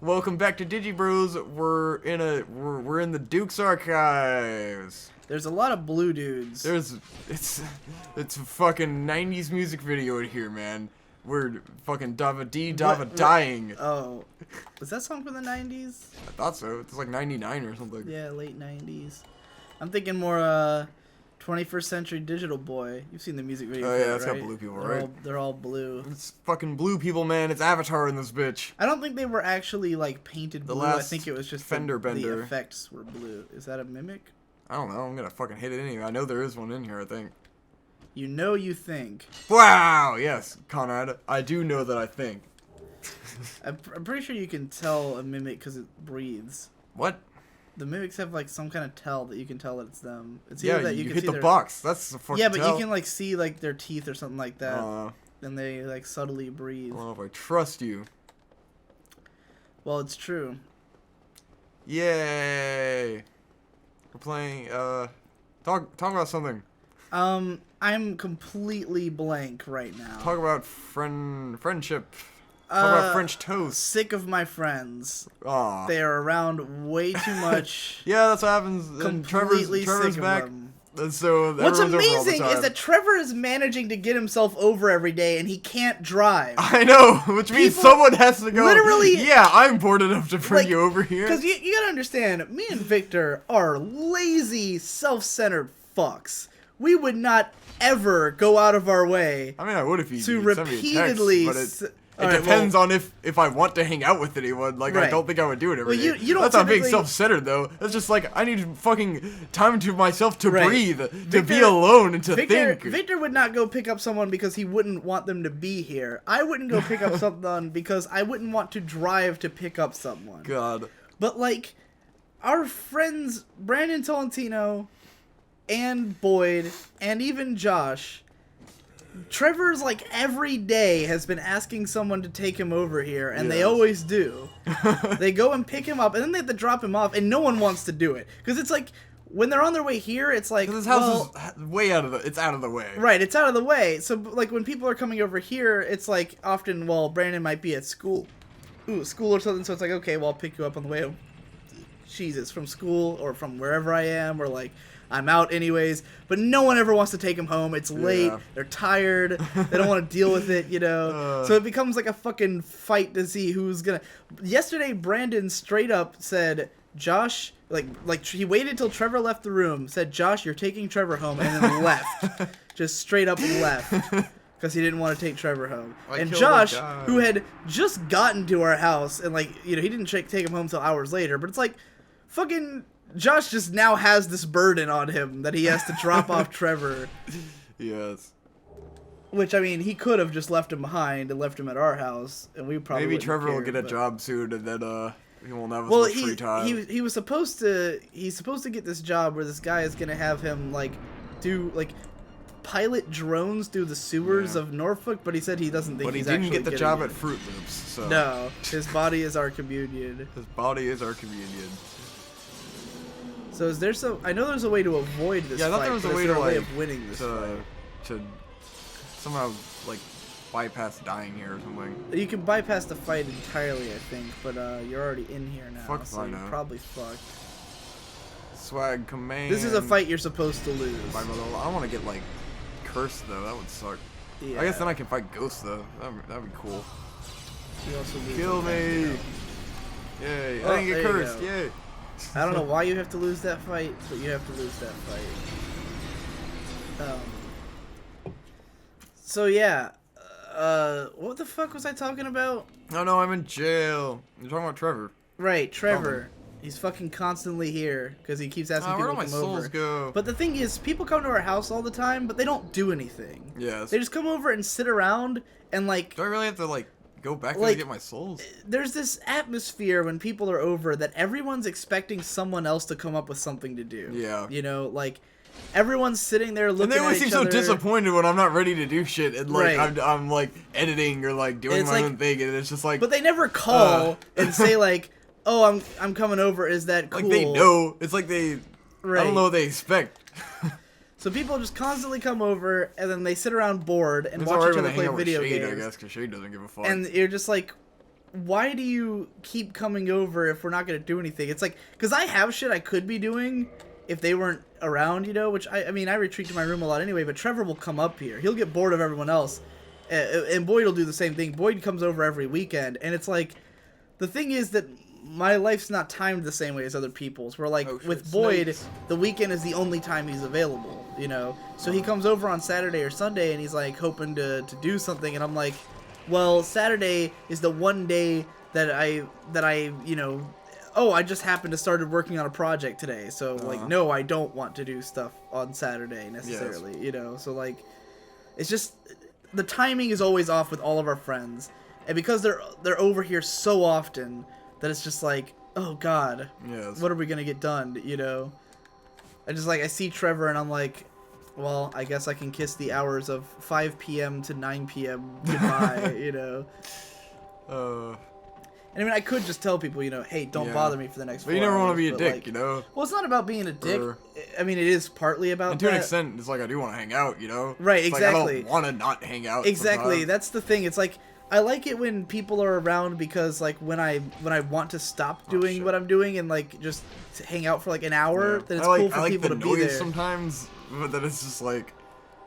Welcome back to Digi Bros. We're in the Duke's archives. There's a lot of blue dudes. It's a fucking 90s music video in here, man. We're fucking Davoo dying. Oh, was that song from the 90s? I thought so. It's like 99 or something. Yeah, late 90s. I'm thinking more 21st Century Digital Boy. You've seen the music video. Oh yeah, it's got blue people, right? They're all blue. It's fucking blue people, man. It's Avatar in this bitch. I don't think they were actually like painted blue. I think it was just fender bender. The effects were blue. Is that a mimic? I don't know. I'm gonna fucking hit it anyway. I know there is one in here, I think. You know you think. Wow! Yes, Conrad. I do know that I think. I'm pretty sure you can tell a mimic because it breathes. What? The mimics have like some kind of tell that you can tell that it's them. It's yeah, that you can hit see the box. That's the fucking Yeah, but tell. you can like see like their teeth or something like that. And they like subtly breathe. I don't know if I trust you. Well, it's true. Yay! We're playing. Talk about something. I'm completely blank right now. Talk about friendship. Talk about French toast. Sick of my friends. Aw. They are around way too much. Yeah, that's what happens. Completely Trevor's sick back. of them. And so What's everyone's over all the amazing time. is that Trevor is managing to get himself over every day, and he can't drive. I know, which means People someone has to go. literally- Yeah, I'm bored enough to bring Like, you over here. Because you gotta understand, me and Victor are lazy, self-centered fucks. We would not ever go out of our way I mean, I would if you to send me a text, repeatedly. but it depends on if I want to hang out with anyone. Like, I Right. don't think I would do it every day. You don't That's not being typically- self-centered, though. That's just like, I need fucking time to myself to Right. breathe, to be alone, and to think. Victor would not go pick up someone because he wouldn't want them to be here. I wouldn't go pick up someone because I wouldn't want to drive to pick up someone. God. But, like, our friends, Brandon Tolentino, and Boyd, and even Josh, Trevor's, like, every day has been asking someone to take him over here, and they Yes. always do. They go and pick him up, and then they have to drop him off, and no one wants to do it. Because it's like, when they're on their way here, it's like, This house is way out of the. It's out of the way. right, it's out of the way. So, like, when people are coming over here, it's like, often, well, Brandon might be at school. School or something, so it's like, okay, well, I'll pick you up on the way home. Jesus, from school, or from wherever I am, or, like, I'm out anyways, but no one ever wants to take him home. It's late. Yeah. They're tired. They don't want to deal with it, you know. So it becomes like a fucking fight to see who's gonna. Yesterday, Brandon straight up said, "Josh," like he waited till Trevor left the room. Said, "Josh, you're taking Trevor home," and then left. Just straight up left. Because he didn't want to take Trevor home. And Josh, who had just gotten to our house, and like, you know, he didn't take him home till hours later, but it's like, fucking Josh just now has this burden on him that he has to drop off Trevor. Yes. Which, I mean, he could have just left him behind and left him at our house, and we probably Maybe wouldn't Trevor will care, get a but- job soon, and then he won't have as Well, much free time. he was supposed to. He's supposed to get this job where this guy is gonna have him like do like pilot drones through the sewers of Norfolk, but he said he doesn't think. But he he's didn't actually get the getting job it. at Fruit Loops, so. No, his body is our communion. His body is our communion. So is there some? I know there's a way to avoid this. Yeah, I thought fight, there was a but way is to there like of winning this fight? to somehow like bypass dying here or something. You can bypass the fight entirely, I think, but you're already in here now, Fuck if so I you're know. probably fucked. Swag command. This is a fight you're supposed to lose. I don't want to get like cursed though. That would suck. Yeah. I guess then I can fight ghosts though. That'd be cool. You also lose Kill like that, you me! know. Yay! Oh, I didn't get there you cursed. go. Yay! I don't know why you have to lose that fight, but you have to lose that fight. So yeah, what the fuck was I talking about? Oh no, I'm in jail. You're talking about Trevor. Right, Trevor. He's fucking constantly here because he keeps asking Where people do to my come souls over. go? But the thing is, people come to our house all the time, but they don't do anything. Yes. They just come over and sit around and like. Do I really have to like go back there Like, to get my souls? There's this atmosphere when people are over that everyone's expecting someone else to come up with something to do. Yeah. You know, like everyone's sitting there looking And they always at seem each so other. disappointed when I'm not ready to do shit, and like Right. I'm like editing or like doing It's my like- own thing, and it's just like. But they never call and say like, "Oh, I'm coming over. Is that cool?" Like they know. It's like they. I Right. don't know what they expect. So people just constantly come over and then they sit around bored and It's watch alright each when other they play hang out with video Shade, games. I guess, because Shade doesn't give a fuck. And you're just like, why do you keep coming over if we're not gonna do anything? It's like, because I have shit I could be doing if they weren't around, you know, which I mean, I retreat to my room a lot anyway, but Trevor will come up here. He'll get bored of everyone else, and Boyd will do the same thing. Boyd comes over every weekend, and it's like, the thing is that my life's not timed the same way as other people's. Where, like, with Boyd, the weekend is the only time he's available, you know? So he comes over on Saturday or Sunday, and he's, like, hoping to do something, and I'm like, well, Saturday is the one day that I, you know, oh, I just happened to started working on a project today, so, like, no, I don't want to do stuff on Saturday, necessarily, you know? So, like, it's just, the timing is always off with all of our friends, and because they're over here so often, that it's just like, oh, God, what are we gonna get done, you know? I see Trevor, and I'm like, well, I guess I can kiss the hours of 5 p.m. to 9 p.m. goodbye, you know? And I mean, I could just tell people, you know, hey, don't bother me for the next 4 hours. But you never want to be a dick, like, you know? Well, it's not about being a dick. I mean, it is partly about and to an extent, it's like I do want to hang out, you know? Right, it's exactly. Like, I don't want to not hang out Exactly, sometimes. That's the thing. It's like, I like it when people are around because, like, when I want to stop doing what I'm doing and, like, just hang out for, like, an hour, then it's cool for people to be there. Sometimes, but then it's just like...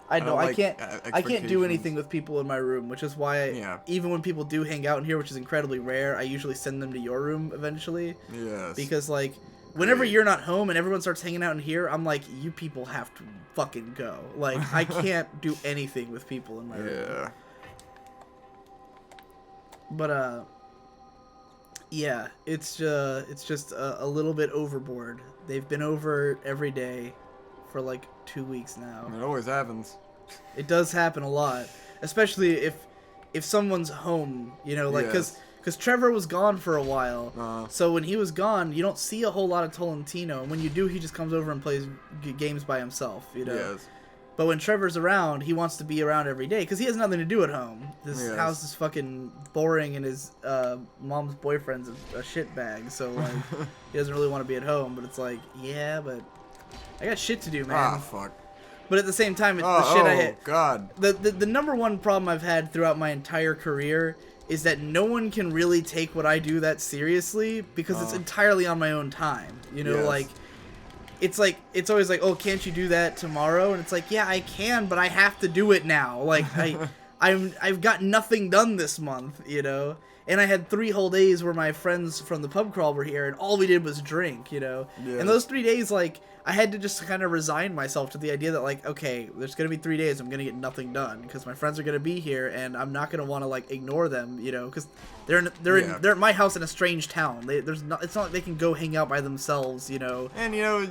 I know, I can't do expectations. anything with people in my room, which is why even when people do hang out in here, which is incredibly rare, I usually send them to your room eventually. Yes. Because, like, whenever you're not home and everyone starts hanging out in here, I'm like, you people have to fucking go. Like, I can't do anything with people in my room. Yeah. But, yeah, it's just a little bit overboard. They've been over every day for, like, 2 weeks now. It always happens. It does happen a lot, especially if someone's home, you know, like, because Trevor was gone for a while, so when he was gone, you don't see a whole lot of Tolentino, and when you do, he just comes over and plays games by himself, you know? Yes. But when Trevor's around, he wants to be around every day, because he has nothing to do at home. This house is fucking boring, and his mom's boyfriend's a shitbag, so, like, he doesn't really want to be at home, but it's like, yeah, but I got shit to do, man. Ah, fuck. But at the same time, the shit I hit. God. The number one problem I've had throughout my entire career is that no one can really take what I do that seriously because it's entirely on my own time. You know, like it's always like, oh, can't you do that tomorrow? And it's like, yeah, I can, but I have to do it now. Like I've got nothing done this month, you know. And I had 3 whole days where my friends from the pub crawl were here, and all we did was drink, you know. And those 3 days, like, I had to just kind of resign myself to the idea that, like, okay, there's going to be 3 days I'm going to get nothing done because my friends are going to be here and I'm not going to want to, like, ignore them, you know, because they're at my house in a strange town. It's not like they can go hang out by themselves, you know. And, you know,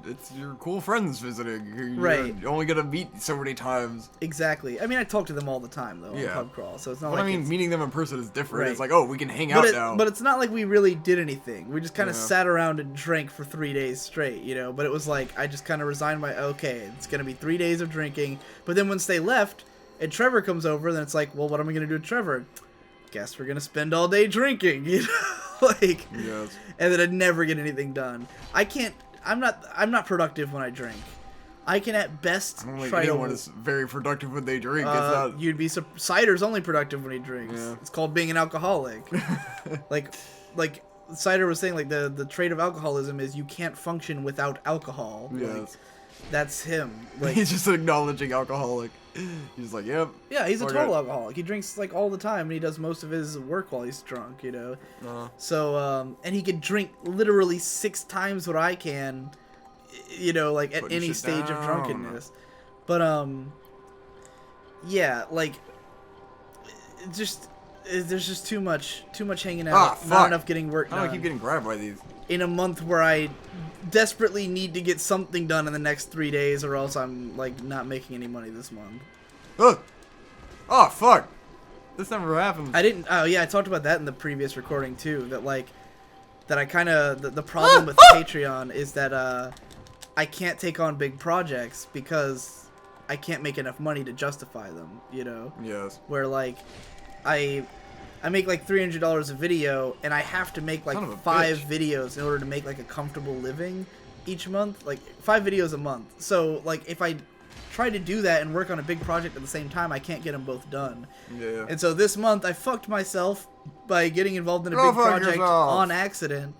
it's your cool friends visiting. You're only going to meet so many times. Exactly. I mean, I talk to them all the time, though, on pub crawl, so it's not I mean, meeting them in person is different. It's like, oh, we can hang out now. But it's not like we really did anything. We just kind of sat around and drank for 3 days straight, you know, but it was like, I just kind of resigned okay, it's going to be 3 days of drinking. But then once they left and Trevor comes over, then it's like, well, what am I going to do with Trevor? Guess we're going to spend all day drinking, you know? Like, and then I'd never get anything done. I'm not productive when I drink. I can at best try to... anyone is very productive when they drink. You'd be... Cider's only productive when he drinks. Yeah. It's called being an alcoholic. like Cider was saying, like, the trait of alcoholism is you can't function without alcohol. Yes. Like, that's him. Like, he's just an acknowledging alcoholic. He's like, yep. Yeah, he's a total alcoholic. He drinks, like, all the time, and he does most of his work while he's drunk, you know? So, and he could drink literally 6 times what I can, you know, like, at any stage of drunkenness. But, yeah, like, there's just too much hanging out, not enough getting work done. I keep getting grabbed by these. In a month where I desperately need to get something done in the next 3 days, or else I'm, like, not making any money this month. Oh, fuck. This never happened. Oh, yeah, I talked about that in the previous recording, too, that, like, that I kind of, the problem with Patreon is that, I can't take on big projects because I can't make enough money to justify them, you know? Yes. Where, like, I make like $300 a video, and I have to make like 5 videos in order to make like a comfortable living each month, like 5 videos a month. So like if I try to do that and work on a big project at the same time, I can't get them both done. Yeah. And so this month, I fucked myself by getting involved in a Go big fuck project yourself. on accident.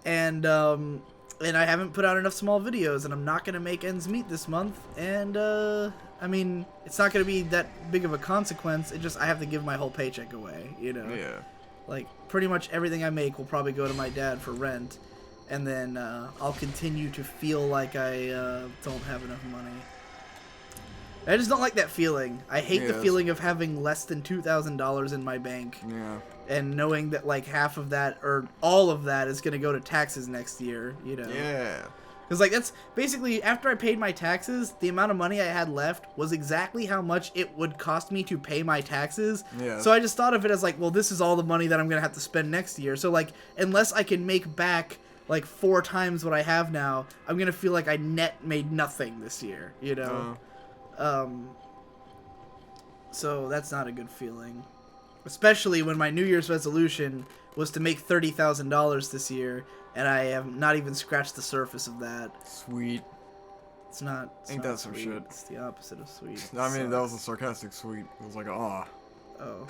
And I haven't put out enough small videos, and I'm not going to make ends meet this month. And, I mean, it's not going to be that big of a consequence. It just, I have to give my whole paycheck away, you know? Yeah. Like, pretty much everything I make will probably go to my dad for rent. And then I'll continue to feel like I don't have enough money. I just don't like that feeling. I hate the feeling of having less than $2,000 in my bank. Yeah. And knowing that, like, half of that, or all of that, is going to go to taxes next year, you know? Yeah. Because, like, that's basically, after I paid my taxes, the amount of money I had left was exactly how much it would cost me to pay my taxes. Yeah. So I just thought of it as, like, well, this is all the money that I'm going to have to spend next year. So, like, unless I can make back, like, 4 times what I have now, I'm going to feel like I net made nothing this year, you know? So that's not a good feeling. Especially when my New Year's resolution was to make $30,000 this year, and I have not even scratched the surface of that. Sweet. It's not. Ain't not that some sweet. shit? It's the opposite of sweet. I mean, that was a sarcastic sweet. It was like, aw. Oh.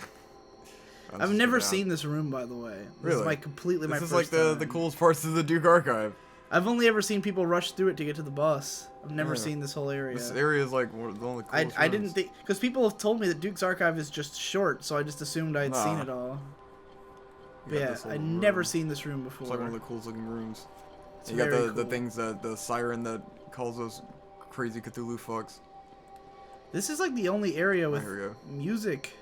I'll I've just never go down. seen this room, by the way. This Really? is my completely my This first is like time. the coolest parts of the Duke Archive. I've only ever seen people rush through it to get to the bus. I've never Yeah. seen this whole area. This area is like one of the only coolest I didn't rooms. think, because people have told me that Duke's Archive is just short, so I just assumed I'd seen Nah. it all. You But got yeah, this I'd little never room. seen this room before. It's like one of the coolest looking rooms. It's You got very the cool. things that the siren that calls those crazy Cthulhu fucks. This is like the only area with Here we go. music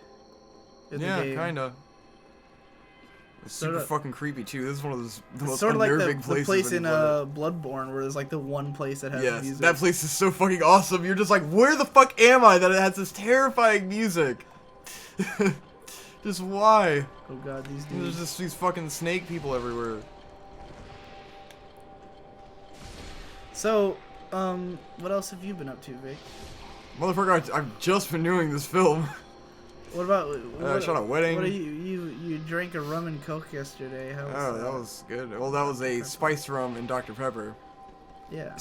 in the Yeah, game. kinda. It's super Sorta- fucking creepy too. This is one of those the It's most sort of like unnerving the places. place when in you play it. Bloodborne where there's like the one place that has Yes, music. that place is so fucking awesome. You're just like, where the fuck am I that it has this terrifying music? Just why? Oh god, these And there's dudes. just these fucking snake people everywhere. So, what else have you been up to, Vic? Motherfucker, I've just been doing this film. What about? I shot a wedding. What are you drank a rum and coke yesterday? How was Oh, that was good. Well, that was a spiced rum and Dr. Pepper. Yeah.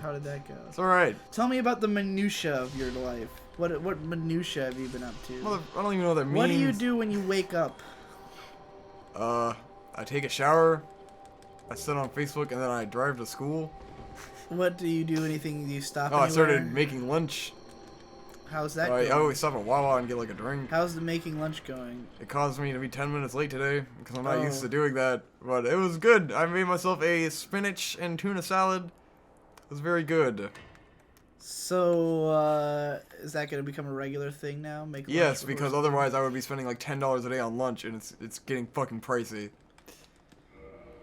How did that go? It's alright. Tell me about the minutia of your life. What minutia have you been up to? I don't even know what that means. What do you do when you wake up? I take a shower, I sit on Facebook, and then I drive to school. What do you do? Anything? Do you stop? Oh, I started anywhere? making lunch. How's that I going? always stop at Wawa and get like a drink. How's the making lunch going? It caused me to be 10 minutes late today because I'm not used Oh. to doing that. But it was good. I made myself a spinach and tuna salad. It was very good. So, is that going to become a regular thing now? Make lunch Yes, before because school? otherwise I would be spending like $10 a day on lunch, and it's getting fucking pricey.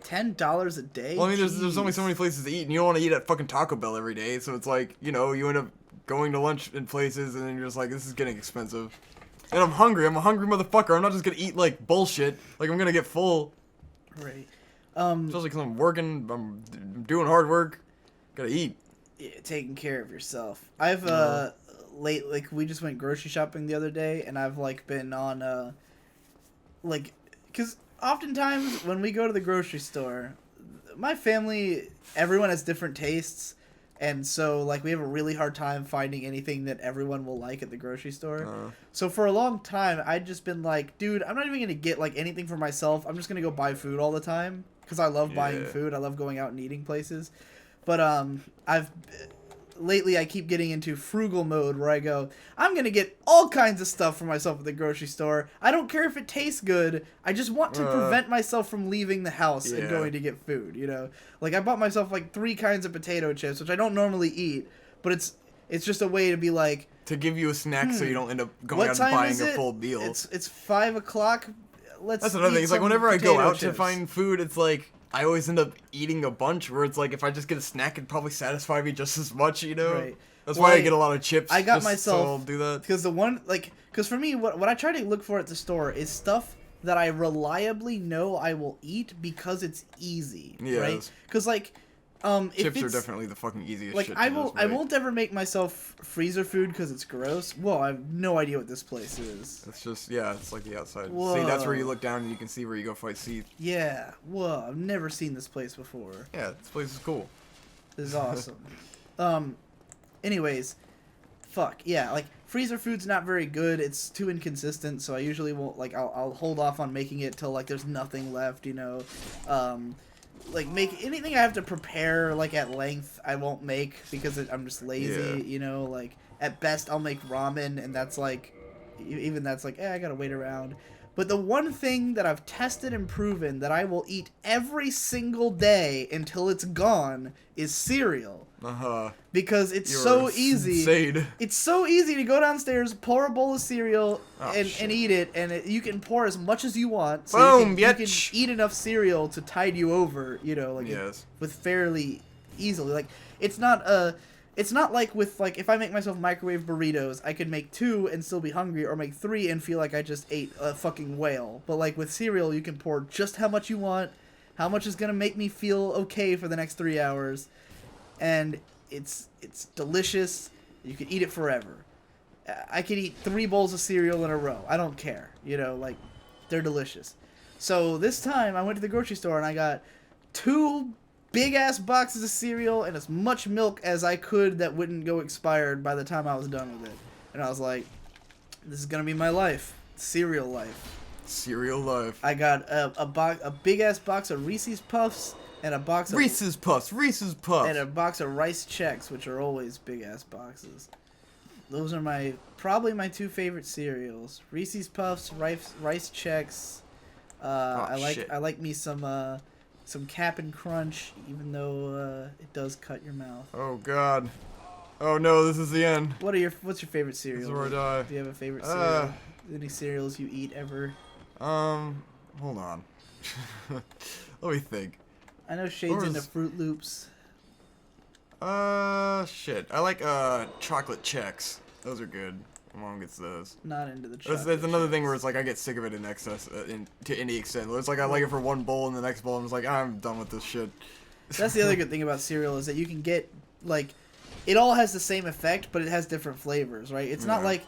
$10 a day? Well, I mean, there's only Jeez. so many places to eat, and you don't want to eat at fucking Taco Bell every day, so it's like, you know, you end up going to lunch in places, and then you're just like, this is getting expensive. And I'm hungry. I'm a hungry motherfucker. I'm not just gonna eat like bullshit. Like I'm gonna get full. Right. Especially because I'm working. I'm doing hard work. Gotta eat. Yeah, taking care of yourself. I've like we just went grocery shopping the other day, and I've like been on like, because oftentimes when we go to the grocery store, my family, everyone has different tastes, and so like we have a really hard time finding anything that everyone will like at the grocery store. So for a long time, I'd just been like, dude, I'm not even gonna get like anything for myself. I'm just gonna go buy food all the time because I love buying Yeah. food. I love going out and eating places. But lately I keep getting into frugal mode where I go, I'm going to get all kinds of stuff for myself at the grocery store. I don't care if it tastes good. I just want to prevent myself from leaving the house and Yeah. going to get food, you know? Like I bought myself like 3 kinds of potato chips, which I don't normally eat, but it's just a way to be like, To give you a snack so you don't end up going what out and time buying is a it? full meal. It's 5 o'clock. Let's That's another eat thing. It's like some whenever I go potato out to chips. find food, it's like I always end up eating a bunch. Where it's like if I just get a snack, it'd probably satisfy me just as much. You know. Right. That's Well, why I get a lot of chips. I got just myself So I'll do that. because the one because for me what I try to look for at the store is stuff that I reliably know I will eat because it's easy, right? Yes. Because like if Chips are it's, definitely the fucking easiest like shit. I to will just I make. won't ever make myself freezer food because it's gross. Well, I have no idea what this place is. It's just it's like the outside. Whoa. See, that's where you look down and you can see where you go fight Seath. Yeah, whoa, I've never seen this place before. Yeah, this place is cool. This is awesome. Anyways, fuck yeah, like freezer food's not very good. It's too inconsistent, so I usually won't like. I'll hold off on making it till like there's nothing left, you know. Like make anything I have to prepare like at length, I won't make because I'm just lazy, you know. Like at best I'll make ramen, and that's like, even that's like, I gotta wait around. But the one thing that I've tested and proven that I will eat every single day until it's gone is cereal. Because it's so easy. Insane. It's so easy to go downstairs, pour a bowl of cereal, and eat it, and you can pour as much as you want. So Boom, you can eat enough cereal to tide you over, you know, like with fairly easily. Like it's not like with like if I make myself microwave burritos, I could make 2 and still be hungry, or make 3 and feel like I just ate a fucking whale. But like with cereal, you can pour just how much you want, how much is gonna make me feel okay for the next 3 hours, and it's delicious. You can eat it forever. I could eat 3 bowls of cereal in a row. I don't care, you know, like they're delicious. So this time I went to the grocery store and I got 2 big-ass boxes of cereal and as much milk as I could that wouldn't go expired by the time I was done with it. And I was like, this is going to be my life. Cereal life. Cereal life. I got a big-ass box of Reese's Puffs and a box of... Reese's Puffs. And a box of Rice Chex, which are always big-ass boxes. Those are probably my 2 favorite cereals. Reese's Puffs, Rice Chex. I like me some Cap'n Crunch, even though it does cut your mouth. Oh God. Oh no, this is the end. What's your favorite cereal? This is where I die. Do you have a favorite cereal? Any cereals you eat ever? Hold on. Let me think. I know Shade's into Fruit Loops. Shit. I like chocolate Chex. Those are good. My mom gets those. Not into the chocolate. There's another thing where it's like I get sick of it in excess, to any extent. It's like I like it for one bowl, and the next bowl I'm just like, I'm done with this shit. That's the other good thing about cereal is that you can get like, it all has the same effect, but it has different flavors, right? It's not like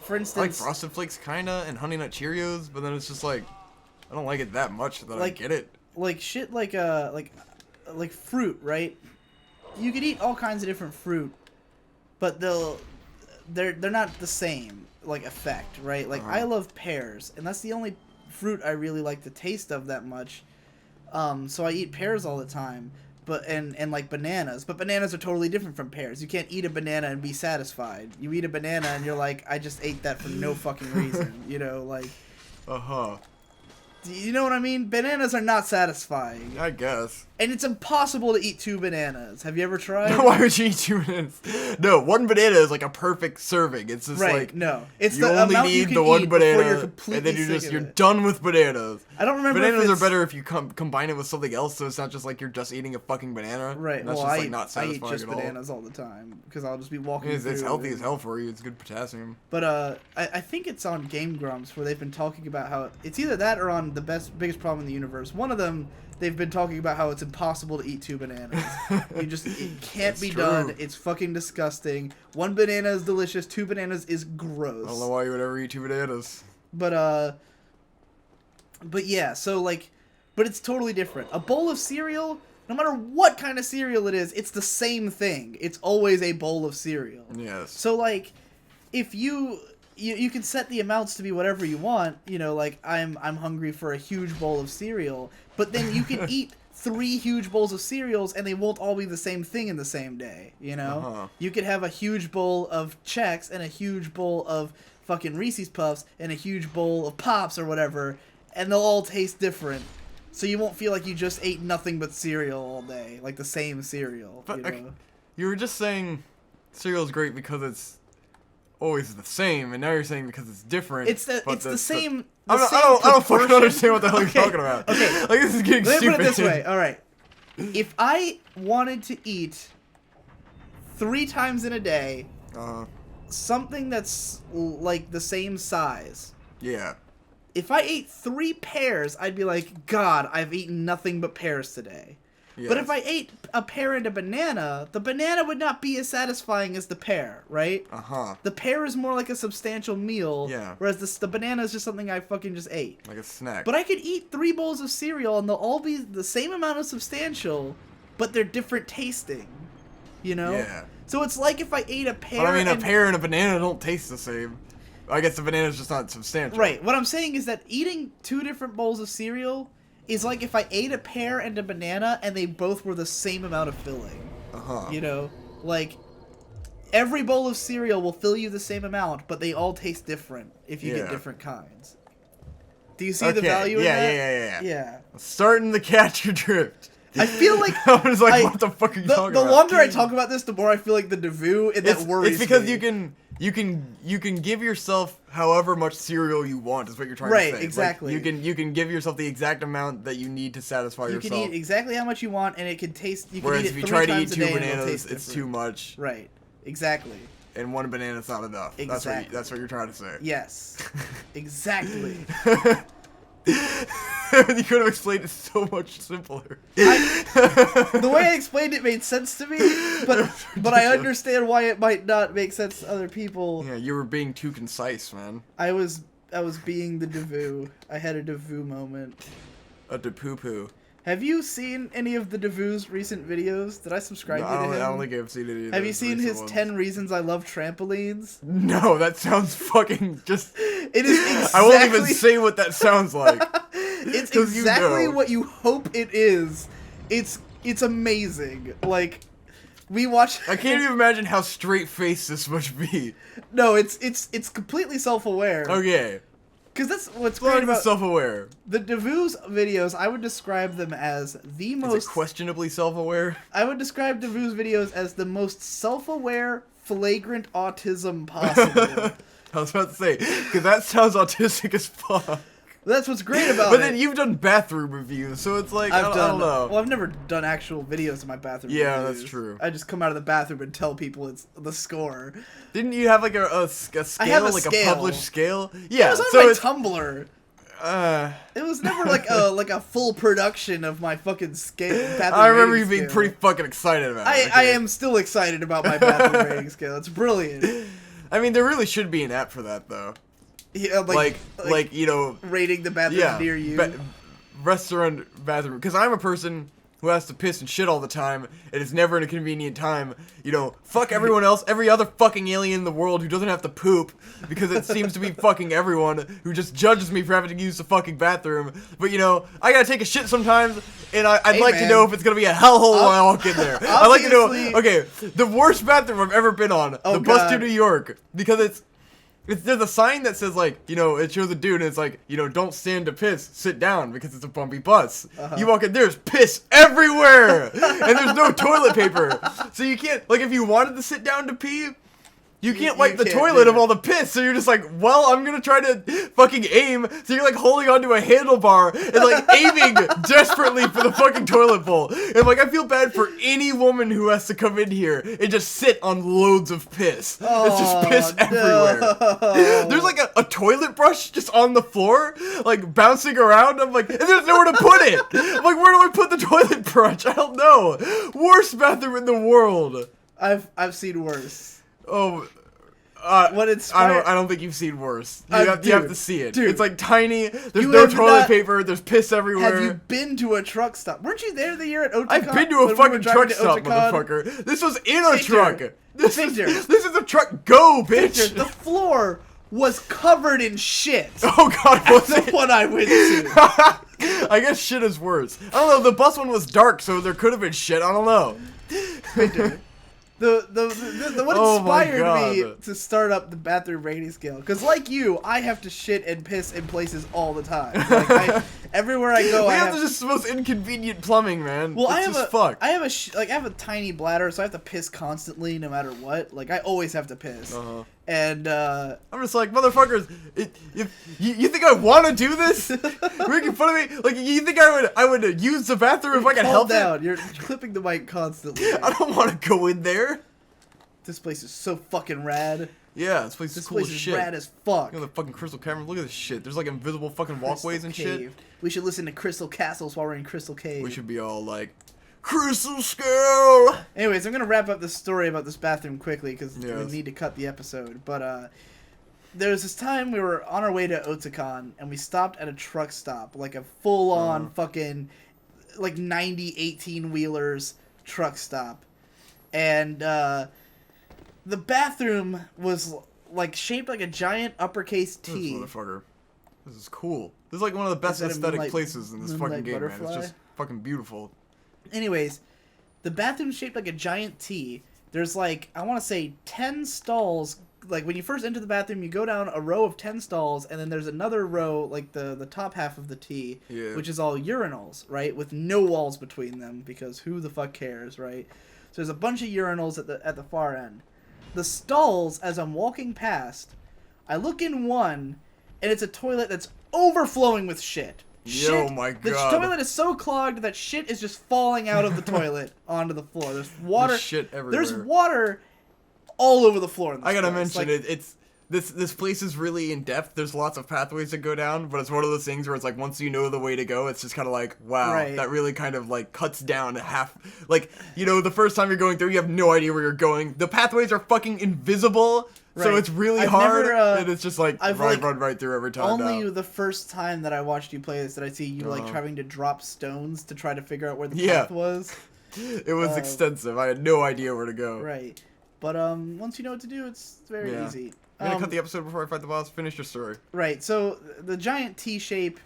for instance, I like Frosted Flakes kinda and Honey Nut Cheerios, but then it's just like I don't like it that much that I get it. Like shit, like fruit, right? You could eat all kinds of different fruit, but they're not the same like effect, right? Like I love pears, and that's the only fruit I really like the taste of that much. So I eat pears all the time, but and like bananas, but bananas are totally different from pears. You can't eat a banana and be satisfied. You eat a banana and you're like, I just ate that for no fucking reason, you know, like. You know what I mean? Bananas are not satisfying. I guess. And it's impossible to eat 2 bananas. Have you ever tried? Why would you eat 2 bananas? No, 1 banana is like a perfect serving. It's just like it's you the only amount need you can the 1 eat banana, you're and then you're done with bananas. I don't remember. Bananas are better if you combine it with something else, so it's not just like you're just eating a fucking banana. Right. That's well, just, like, not I eat satisfying just at all. bananas all the time because I'll just be walking. It's healthy as hell for you. It's good potassium. But I think it's on Game Grumps where they've been talking about how it's either that or on the biggest problem in the universe. One of them, they've been talking about how it's impossible to eat 2 bananas. It can't be done. It's fucking disgusting. 1 banana is delicious. 2 bananas is gross. I don't know why you would ever eat 2 bananas. But yeah, so like, but it's totally different. A bowl of cereal, no matter what kind of cereal it is, it's the same thing. It's always a bowl of cereal. Yes. So like, if you can set the amounts to be whatever you want, you know, like I'm hungry for a huge bowl of cereal, but then you can eat 3 huge bowls of cereals and they won't all be the same thing in the same day, you know? You could have a huge bowl of Chex and a huge bowl of fucking Reese's Puffs and a huge bowl of Pops or whatever, and they'll all taste different. So you won't feel like you just ate nothing but cereal all day, like the same cereal, But you know? you were just saying cereal's great because it's always the same, and now you're saying because it's different. It's the same. I don't fucking understand what the hell you're talking about. Okay, like this is getting let me stupid. put it this way. All right, if I wanted to eat 3 times in a day, something that's like the same size. Yeah. If I ate 3 pears, I'd be like, God, I've eaten nothing but pears today. Yes. But if I ate a pear and a banana, the banana would not be as satisfying as the pear, right? The pear is more like a substantial meal, whereas the banana is just something I fucking just ate. Like a snack. But I could eat 3 bowls of cereal and they'll all be the same amount of substantial, but they're different tasting. You know? Yeah. So it's like if I ate a pear. But I mean, a pear and a banana don't taste the same. I guess the banana's just not substantial. Right. What I'm saying is that eating 2 different bowls of cereal is like if I ate a pear and a banana and they both were the same amount of filling. Uh-huh. You know? Like, every bowl of cereal will fill you the same amount, but they all taste different if you get different kinds. Do you see the value in that? Yeah. Starting to catch your drift. I feel like I was like, what the fuck are you talking about? The longer I talk about this, the more I feel like the Davoo, and that worries me. It's because you can give yourself however much cereal you want. Is what you're trying to say. Right, exactly. Like, you can give yourself the exact amount that you need to satisfy yourself. You can eat exactly how much you want, and it can taste. You can Whereas eat it if you 3 try to eat times a 2 day and it'll bananas, taste it's different. too much. Right. Exactly. And 1 banana's not enough. Exactly. That's what you're trying to say. Yes. Exactly. You could have explained it so much simpler. The way I explained it made sense to me, but I understand why it might not make sense to other people. Yeah, you were being too concise, man. I was being the Davoo. I had a Davoo moment. A de-poo-poo. Have you seen any of the Davoo's recent videos? Did I subscribe to him? I don't think I've seen any of Have you those seen his recent 10 reasons I love trampolines? No, that sounds fucking just... It is exactly... I won't even say what that sounds like. It's exactly what you hope it is. It's amazing. Like, we watch... I can't even imagine how straight-faced this must be. No, it's completely self-aware. Okay. Because that's what's great about... self-aware. The Davoo's videos, I would describe them as the most... Is it questionably self-aware? I would describe Davoo's videos as the most self-aware, flagrant autism possible. I was about to say, because that sounds autistic as fuck. That's what's great about it. But then you've done bathroom reviews, so it's like, I don't know. Well, I've never done actual videos of my bathroom reviews. Yeah, that's true. I just come out of the bathroom and tell people it's the score. Didn't you have like a scale, a like scale. a published scale? Yeah, It was on so my it's... Tumblr. It was never like a full production of my fucking scale. I remember you being pretty fucking excited about it. I am still excited about my bathroom rating scale. It's brilliant. I mean, there really should be an app for that, though. Yeah, like you know, rating the bathroom near you. Restaurant bathroom. Because I'm a person who has to piss and shit all the time, and it's never in a convenient time. You know, fuck everyone else, every other fucking alien in the world who doesn't have to poop, because it seems to be fucking everyone who just judges me for having to use the fucking bathroom. But you know, I gotta take a shit sometimes, and I'd like to know if it's gonna be a hellhole when I walk in there. I'd like to know, okay, the worst bathroom I've ever been on, the bus to New York, because there's a sign that says, like, you know, it shows a dude and it's like, you know, don't stand to piss, sit down, because it's a bumpy bus. You walk in, there's piss everywhere! And there's no toilet paper. So you can't, like, if you wanted to sit down to pee, you can't wipe the toilet of all the piss, so you're just like, well, I'm gonna try to fucking aim, so you're like holding onto a handlebar and like aiming desperately for the fucking toilet bowl. And like, I feel bad for any woman who has to come in here and just sit on loads of piss. It's just piss everywhere. There's like a toilet brush just on the floor, like bouncing around. I'm like, and there's nowhere to put it. I'm like, where do I put the toilet brush? I don't know. Worst bathroom in the world. I've seen worse. Oh, what I don't think you've seen worse. You have to see it. Dude, it's like tiny. There's no toilet paper. There's piss everywhere. Have you been to a truck stop? Weren't you there the year at Otakon? I've been to a fucking truck stop, motherfucker. This was in a truck. This is a truck. Go, bitch. The floor was covered in shit. Oh god, was it? The one I went to. I guess shit is worse. I don't know. The bus one was dark, so there could have been shit. I don't know. Victor. The what inspired me to start up the bathroom rating scale, because like you, I have to shit and piss in places all the time. Like everywhere I go, I have just the most inconvenient plumbing, man. Well, I have a tiny bladder, so I have to piss constantly, no matter what. Like I always have to piss. And I'm just like, motherfuckers, you think I want to do this? You're making fun of me? Like, you think I would use the bathroom if I could help it? You're clipping the mic constantly. I don't want to go in there. This place is so fucking rad. Yeah, this place is cool as shit. This place is rad as fuck. Look at the fucking crystal camera. Look at this shit. There's like invisible fucking walkways and shit. We should listen to Crystal Castles while we're in Crystal Cave. We should be all like, Crystal Skull! Anyways, I'm going to wrap up this story about this bathroom quickly because we need to cut the episode. But there was this time we were on our way to Otakon and we stopped at a truck stop. Like a full-on fucking like 90 18-wheelers truck stop. and the bathroom was like shaped like a giant uppercase T. This motherfucker. This is cool. This is like one of the best aesthetic places in this fucking game, man. It's just fucking beautiful. Anyways, the bathroom's shaped like a giant T. There's like, I want to say 10 stalls. Like when you first enter the bathroom, you go down a row of 10 stalls, and then there's another row, like the top half of the T, which is all urinals, right? With no walls between them, because who the fuck cares, right? So there's a bunch of urinals at the far end. The stalls, as I'm walking past, I look in one, and it's a toilet that's overflowing with shit. Yo, my God. The toilet is so clogged that shit is just falling out of the toilet onto the floor. There's water. There's shit everywhere. There's water all over the floor. In this I gotta place. mention like, this place is really in depth. There's lots of pathways to go down, but it's one of those things where it's like once you know the way to go, it's just kind of like, wow, that really kind of like cuts down half. Like, you know, the first time you're going through, you have no idea where you're going. The pathways are fucking invisible. So it's really hard, and it's just like run right through every time. Only the first time that I watched you play this did I see you like having to drop stones to try to figure out where the path was. It was extensive. I had no idea where to go. Right, but once you know what to do, it's very easy. I'm gonna cut the episode before I fight the boss. Finish your story. Right, so the giant T shape.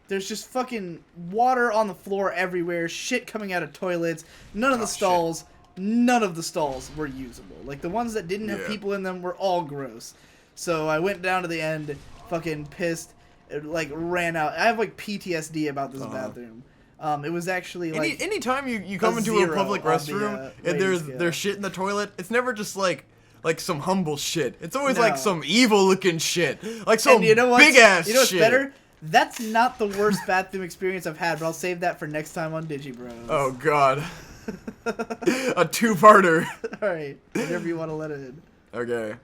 There's just fucking water on the floor everywhere. Shit coming out of toilets. None of the stalls. Shit. None of the stalls were usable. Like, the ones that didn't have people in them were all gross. So I went down to the end, fucking pissed, like, ran out. I have, like, PTSD about this bathroom. It was actually, like... Anytime you come into a public restroom and there's shit in the toilet, it's never just, like some humble shit. It's always, like, some evil-looking shit. Like, some big-ass shit. You know what's better? That's not the worst bathroom experience I've had, but I'll save that for next time on Digi Bros. Oh, God. A two-parter. Alright, whenever you want to let it in. Okay.